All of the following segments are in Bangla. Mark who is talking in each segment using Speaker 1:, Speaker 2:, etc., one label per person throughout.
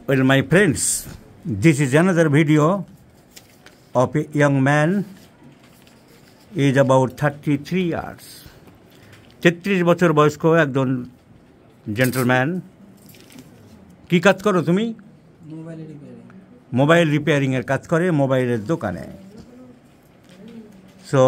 Speaker 1: Well, my friends, this is another video of a young man, age about 33 years. 33 বছর বয়স্ক একজন জেন্টলম্যান। কি কাজ করো তুমি? মোবাইল রিপেয়ারিংয়ের কাজ করে মোবাইলের দোকানে। সো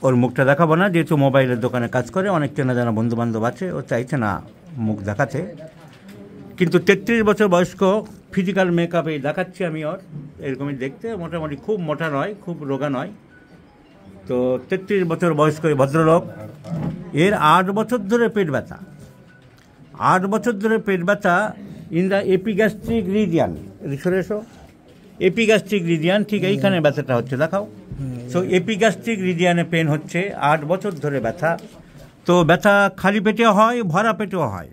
Speaker 1: ওর মুখটা দেখাবো না, যেহেতু মোবাইলের দোকানে কাজ করে, অনেক চেনা জানা বন্ধুবান্ধব আছে, ও চাইছে না মুখ দেখাতে। কিন্তু 33 বছর বয়স্ক, ফিজিক্যাল মেকআপে দেখাচ্ছি আমি ওর, এরকমই দেখতে, মোটামুটি খুব মোটা নয়, খুব রোগা নয়। তো 33 বছর বয়স্ক এই ভদ্রলোক, এর 8 বছর ধরে পেট ব্যথা, 8 বছর ধরে পেট ব্যথা ইন দ্য এপিগ্যাস্ট্রিক রিজিয়ান। সরে এসো, এপিগ্যাস্ট্রিক রিজিয়ান, ঠিক এইখানে ব্যথাটা হচ্ছে, দেখাও। সো এপিগ্যাস্ট্রিক রিজিয়ানে পেন হচ্ছে, 8 বছর ধরে ব্যথা। তো ব্যথা খালি পেটে হয়, ভরা পেটেও হয়,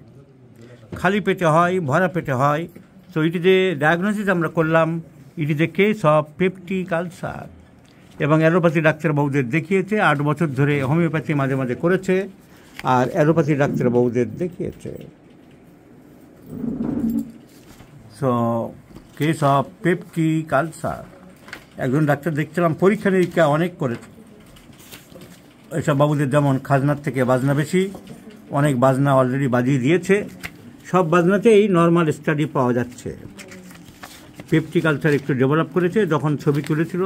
Speaker 1: খালি পেটে হয়, ভরা পেটে হয়। সো এটি যে ডায়াগনোসিস আমরা করলাম, ইট is a case of peptic ulcer. এবং অ্যালোপ্যাথি ডাক্তারবাবুদের দেখিয়েছে, 8 বছর ধরে হোমিওপ্যাথি মাঝে মাঝে করেছে, আর অ্যালোপ্যাথি ডাক্তারবাবুদের দেখিয়েছে। So case of peptic ulcer. একজন ডাক্তার দেখছিলাম, পরীক্ষা নিরীক্ষা অনেক করেছে এসব বাবুদের, যেমন খাজনার থেকে বাজনা বেশি, অনেক বাজনা অলরেডি বাজিয়ে দিয়েছে, সব বাজনাতেই নর্মাল স্টাডি পাওয়া যাচ্ছে। পেপটিক আলসার একটু ডেভেলপ করেছে, যখন ছবি তুলেছিল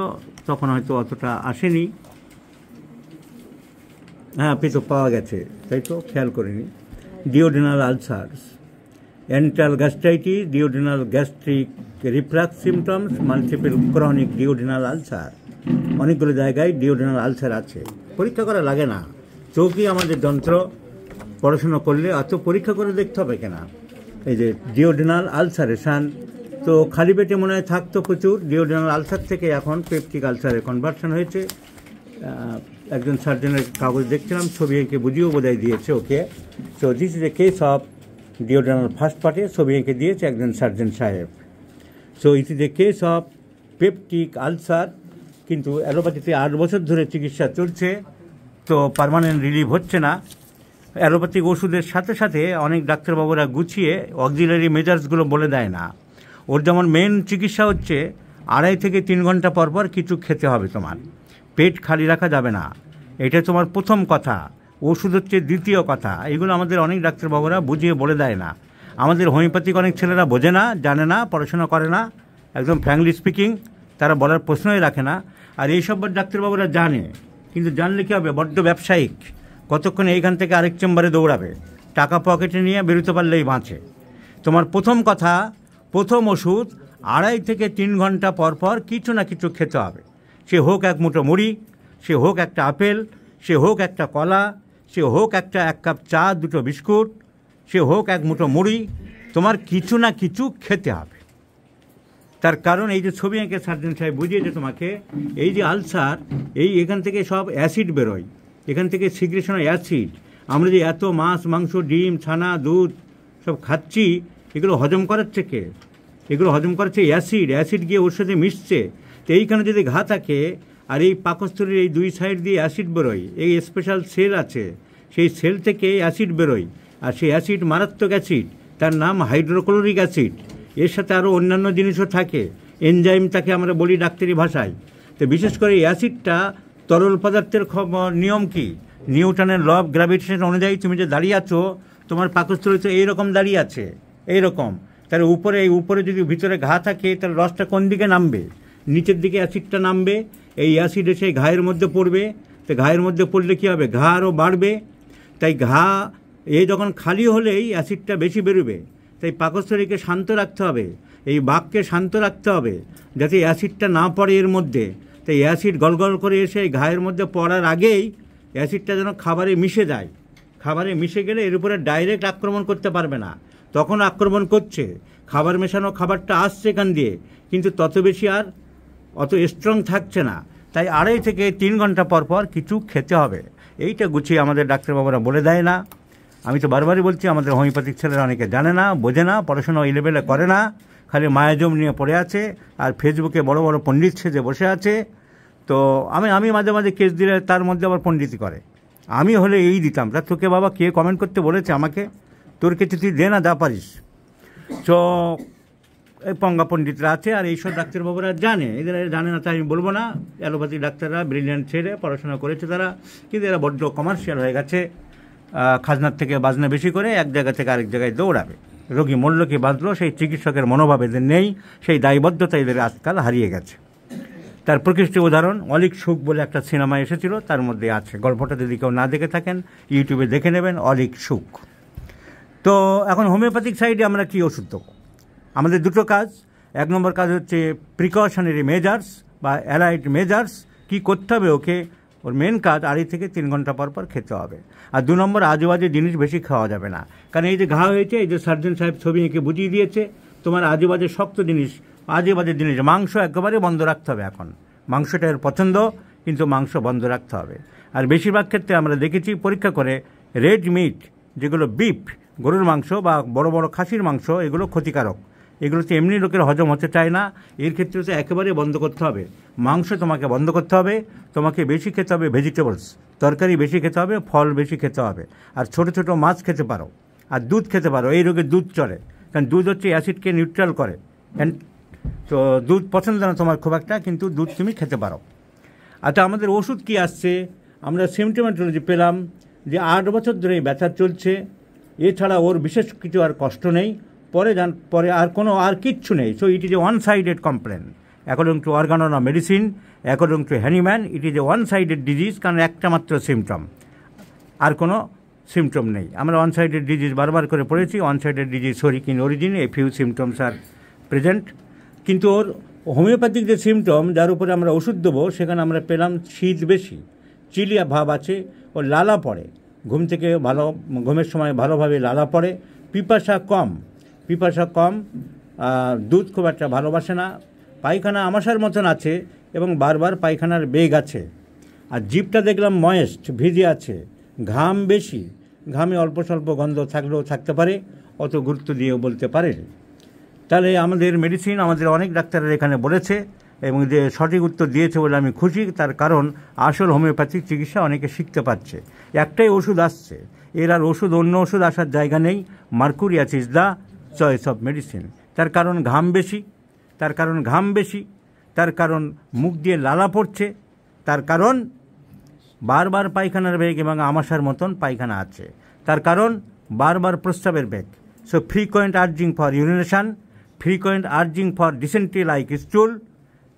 Speaker 1: তখন হয়তো অতটা আসেনি। হ্যাঁ, পেতো পাওয়া গেছে, তাই তো খেয়াল করিনি। Duodenal ulcers, antral gastritis, duodenal gastric reflux symptoms, multiple chronic duodenal ulcer. অনেকগুলো জায়গায় ডিওডেনাল আলসার আছে, পরীক্ষা করা লাগে না। চোখই আমাদের যন্ত্র, পড়াশুনো করলে অত পরীক্ষা করে দেখতে হবে কেনা। এই যে ডিওডেনাল আলসারেশন, তো খালি পেটে মনে হয় থাকতো প্রচুর, ডিওডেনাল আলসার থেকে এখন পেপটিক আলসারে কনভার্সন হয়েছে। একজন সার্জনের কাগজ দেখছিলাম, ছবি এঁকে বুঝিয়েও বোধহয় দিয়েছে ওকে। So this is a case of duodenal first পার্টে ছবি এঁকে দিয়েছে একজন সার্জন সাহেব। So it is a case of peptic ulcer. কিন্তু অ্যালোপ্যাথিতে 8 বছর ধরে চিকিৎসা চলছে, তো পার্মানেন্ট রিলিভ হচ্ছে না। অ্যালোপ্যাথিক ওষুধের সাথে সাথে অনেক ডাক্তারবাবুরা গুছিয়ে অক্সিলারি মেজার্সগুলো বলে দেয় না। ওর যেমন মেন চিকিৎসা হচ্ছে 2.5 থেকে 3 ঘন্টা পর পর কিছু খেতে হবে, তোমার পেট খালি রাখা যাবে না, এটা তোমার প্রথম কথা। ওষুধ হচ্ছে দ্বিতীয় কথা। এগুলো আমাদের অনেক ডাক্তারবাবুরা বুঝিয়ে বলে দেয় না। আমাদের হোমিওপ্যাথিক অনেক ছেলেরা বোঝে না, জানে না, পড়াশোনা করে না, একদম ফ্র্যাঙ্কলি স্পিকিং তারা বলার প্রশ্নই রাখে না। আর এইসব ডাক্তারবাবুরা জানে, কিন্তু জানলে কী হবে, বড্ড ব্যবসায়িক, কতক্ষণ এইখান থেকে আরেক চেম্বারে দৌড়াবে, টাকা পকেটে নিয়ে বেরোতে পারলেই বাঁচে। তোমার প্রথম কথা, প্রথম ওষুধ 2.5 থেকে 3 ঘন্টা পর পর কিছু না কিছু খেতে হবে। সে হোক 1 মুঠো মুড়ি, সে হোক একটা আপেল, সে হোক একটা কলা, সে হোক এক কাপ চা, 2টো বিস্কুট, সে হোক 1 মুঠো মুড়ি, তোমার কিছু না কিছু খেতে হবে। তার কারণ এই যে ছবি এঁকে সার্জন সাহেব বুঝিয়েছে তোমাকে, এই যে আলসার, এখান থেকে সব অ্যাসিড বেরোয়, এখান থেকে সিগ্রেশন অ্যাসিড। আমরা যে এত মাছ, মাংস, ডিম, ছানা, দুধ সব খাচ্ছি, এগুলো হজম করাচ্ছে কে? এগুলো হজম করাচ্ছে অ্যাসিড। অ্যাসিড গিয়ে ওর সাথে মিশছে। তো এইখানে যদি ঘা থাকে, আর এই পাকস্থলীর এই 2 সাইড দিয়ে অ্যাসিড বেরোয়, এই স্পেশাল সেল আছে, সেই সেল থেকে অ্যাসিড বেরোয়, আর সেই অ্যাসিড মারাত্মক অ্যাসিড, তার নাম হাইড্রোক্লোরিক অ্যাসিড। এর সাথে আরও অন্যান্য জিনিসও থাকে, এনজাইম তাকে আমরা বলি ডাক্তারি ভাষায়। তো বিশেষ করে এই অ্যাসিডটা তরল পদার্থের নিয়ম কি, নিউটনের ল অফ গ্র্যাভিটেশন অনুযায়ী তুমি যে দাঁড়িয়ে আছো, তোমার পাকস্থলীতে এইরকম দাঁড়িয়ে আছে, এইরকম। তাহলে উপরে যদি ভিতরে ঘা থাকে, তাহলে রসটা কোন দিকে নামবে? নিচের দিকে অ্যাসিডটা নামবে, এই অ্যাসিড এসে ঘায়ের মধ্যে পড়বে। তো ঘায়ের মধ্যে পড়লে কী হবে, ঘা আরও বাড়বে। তাই ঘা যখন খালি হলেই অ্যাসিডটা বেশি বেরোবে। তাই পাকস্থলীকে শান্ত রাখতে হবে, এই বাঘকে শান্ত রাখতে হবে, যাতে অ্যাসিডটা না পড়ে এর মধ্যে। তাই অ্যাসিড গলগল করে এসে ঘায়ের মধ্যে পড়ার আগেই অ্যাসিডটা যেন খাবারে মিশে যায়। খাবারে মিশে গেলে এর উপরে ডাইরেক্ট আক্রমণ করতে পারবে না, তখন আক্রমণ করছে। খাবার মেশানো খাবারটা আসছে এখান দিয়ে, কিন্তু তত বেশি আর অত স্ট্রং থাকছে না। তাই 2.5 থেকে 3 ঘন্টা পর পর কিছু খেতে হবে। এইটা গুছিয়ে আমাদের ডাক্তারবাবুরা বলে দেয় না। আমি তো বারবারই বলছি, আমাদের হোমিওপ্যাথিক ছেলেরা অনেকে জানে না, বোঝে না, পড়াশোনা ওই লেভেলে করে না, খালি মায়াজম নিয়ে পড়ে আছে, আর ফেসবুকে বড় বড় পণ্ডিত সেজে বসে আছে। তো আমি মাঝে মাঝে কেস দিলে তার মধ্যে আবার পণ্ডিতি করে। আমি হলে এই দিতাম, তা তোকে বাবা কে কমেন্ট করতে বলেছে আমাকে? তোর কিছু তুই দে না, যা পারিস। তো পঙ্গা পণ্ডিতরা আছে, আর এইসব ডাক্তারবাবুরা জানে, এদের জানে না তাই আমি বলবো না। অ্যালোপ্যাথি ডাক্তাররা ব্রিলিয়ান্ট ছেড়ে পড়াশোনা করেছে তারা, কিন্তু এরা বড্ড কমার্শিয়াল হয়ে গেছে, খাজনার থেকে বাজনা বেশি করে এক জায়গা থেকে আরেক জায়গায় দৌড়াবে। রোগী মূল্য কি বাঁচলো সেই চিকিৎসকের মনোভাব এদের নেই, সেই দায়বদ্ধতা এদের আজকাল হারিয়ে গেছে। তার প্রকৃষ্ট উদাহরণ অলিক সুখ বলে একটা সিনেমা এসেছিল, তার মধ্যে আছে। গল্পটা যদি কেউ না দেখে থাকেন ইউটিউবে দেখে নেবেন, অলিক সুখ। তো এখন হোমিওপ্যাথিক সাইডে আমরা কি ওষুধ দেবো? আমাদের দুটো কাজ। এক নম্বর কাজ হচ্ছে প্রিকশনারি মেজার্স বা অ্যালাইড মেজার্স, কী করতে হবে ওকে, ওর মেন কাজ 2.5 থেকে 3 ঘন্টা পর পর খেতে হবে। আর 2 নম্বর আজেবাজে জিনিস বেশি খাওয়া যাবে না, কারণ এই যে ঘা হয়েছে, এই যে সার্জন সাহেব ছবি এঁকে বুঝিয়ে দিয়েছে, তোমার আজেবাজে শক্ত জিনিস, আজেবাজে জিনিস, মাংস একেবারে বন্ধ রাখতে হবে। এখন মাংসটা এর পছন্দ, কিন্তু মাংস বন্ধ রাখতে হবে। আর বেশিরভাগ ক্ষেত্রে আমরা দেখেছি পরীক্ষা করে রেড মিট, যেগুলো বিফ, গরুর মাংস বা বড় বড় খাসির মাংস, এগুলো ক্ষতিকারক, এগুলোতে এমনি লোকের হজম হতে চায় না, এর ক্ষেত্রে তো একেবারে বন্ধ করতে হবে। মাংস তোমাকে বন্ধ করতে হবে, তোমাকে বেশি খেতে হবে ভেজিটেবলস, তরকারি বেশি খেতে হবে, ফল বেশি খেতে হবে, আর ছোট ছোট মাছ খেতে পারো, আর দুধ খেতে পারো। এই রোগে দুধ চলে, কারণ দুধ হচ্ছে অ্যাসিডকে নিউট্রাল করে। তো দুধ পছন্দ না তোমার খুব একটা, কিন্তু দুধ তুমি খেতে পারো। আচ্ছা, আমাদের ওষুধ কি আসছে? আমরা সিমটোমেটোলজি পেলাম যে 8 বছর ধরে ব্যথা চলছে, এছাড়া ওর বিশেষ কিছু আর কষ্ট নেই, পরে আর কিচ্ছু নেই। So it is a one sided complain according to organon medicine, according to Hahnemann, it is a one sided disease, কারণ একটা মাত্র সিমটম, আর কোনো সিমটম নেই। আমরা ওয়ান সাইডেড ডিজিজ বারবার করে পড়েছি, ওয়ান সাইডেড ডিজিজ হরিক in origin, a few symptoms are present. কিন্তু ওর হোমিওপ্যাথিক যে সিমটম, যার উপরে আমরা ওষুধ দেবো, সেখানে আমরা পেলাম শীত বেশি, চিলিয়া ভাব আছে, ওর লালা পড়ে, ঘুমের সময় ভালোভাবে লালা পড়ে, পিপাসা কম, দুধ খুব একটা ভালোবাসে না, পায়খানা আমাশার মতন আছে এবং বারবার পায়খানার বেগ আছে, আর জিভটা দেখলাম ময়েস্ট, ভিজে আছে, ঘাম বেশি, ঘামে অল্প স্বল্প গন্ধ থাকলেও থাকতে পারে, অত গুরুত্ব দিয়েও বলতে পারে। তাহলে আমাদের মেডিসিন আমাদের অনেক ডাক্তাররা এখানে বলেছে, এবং যে সঠিক উত্তর দিয়েছে বলে আমি খুশি, তার কারণ আসল হোমিওপ্যাথিক চিকিৎসা অনেকে শিখতে পারছে। একটাই ওষুধ আসছে, এর আর অন্য ওষুধ আসার জায়গা নেই। Mercurius is the choice of medicine. তার কারণ ঘাম বেশি, তার কারণ মুখ দিয়ে লালা পড়ছে, তার কারণ বারবার পায়খানার বেগ এবং আমাশার মতন পায়খানা আছে, তার কারণ বারবার প্রস্রাবের বেগ। So frequent urging for urination, frequent urging for dysentery like stool.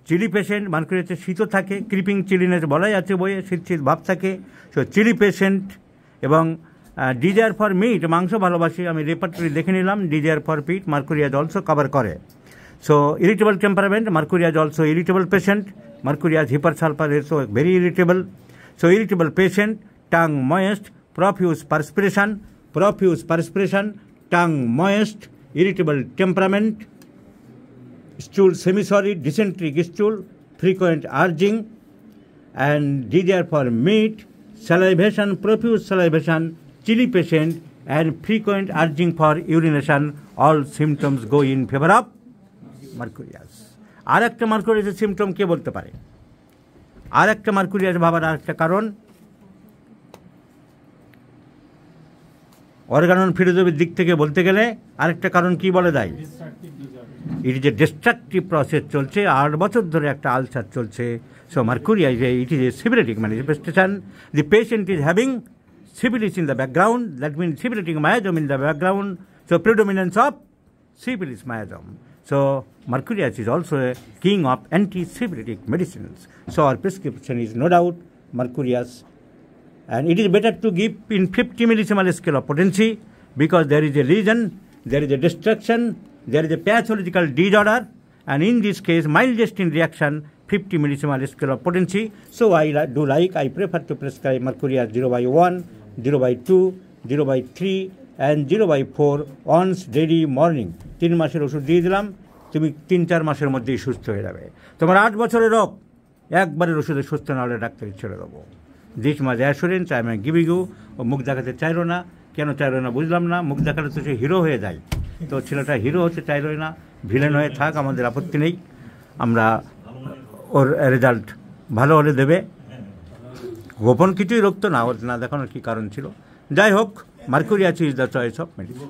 Speaker 1: Chilly patient, মার্কুরিয়াসে শীতও থাকে, ক্রিপিং চিলিনেস বলাই আছে বইয়ে, শীত ভাব থাকে। সো চিলি পেশেন্ট এবং ডিজায়ার ফর মিট, মাংস ভালোবাসি, আমি রেপার্টরি দেখে নিলাম, desire for pit Mercurius also cover করে। So irritable temperament, Mercurius also irritable patient, Mercurius hepar sulphur is so very irritable. So irritable patient, tongue moist, profuse perspiration, tongue moist, irritable temperament, stool semi-solid, dysenteric stool, frequent urging, and desire for meat, salivation, profuse salivation, chilly patient, and frequent urging for urination. All symptoms go in favor of Mercurius. আর একটা মার্কুরিয়াসের সিমটম কে বলতে পারে? আর একটা মার্কুরিয়াস ভাবার আর একটা কারণ, অর্গানন ফিলোসফির দিক থেকে বলতে গেলে আরেকটা কারণ কি বলে দেয়? It is a destructive process চলছে, 8 বছর ধরে একটা আলসার চলছে। So Mercurius it is a syphilitic manifestation. The patient is having syphilis in the background, that means syphilitic miasm in the background, so predominance of syphilis miasm. So Mercurius is also a king of anti-syphilitic medicines. So our prescription is no doubt Mercurius, and it is better to give in 50 millisiemens scale of potency, because there is a lesion, there is a destruction, there is a pathological disorder, and in this case mildest in reaction 50 millisiemens scale of potency. So I prefer to prescribe Mercurius 0/1, 0/2, 0/3 and 0/4 once daily morning. 3 মাসের ওষুধ দিয়ে দিলাম, তুমি 3-4 মাসের মধ্যেই সুস্থ হয়ে যাবে। তোমার 8 বছরের রোগ, একবারের ওষুধে সুস্থ না হলে ডাক্তার ছেড়ে দেবো। This much assurance I am giving you. ও মুখ দেখাতে চাইল না, কেন চাইল না বুঝলাম না। মুখ দেখালে তো সে হিরো হয়ে যায়, তো ছেলেটা হিরো হতে চাইল না, ভিলেন হয়ে থাক, আমাদের আপত্তি নেই। আমরা ওর রেজাল্ট ভালো হলে দেবে, গোপন কিছুই রোগ তো না, ওর না দেখানোর কী কারণ ছিল। যাই হোক, Mercurius is the choice of medicine.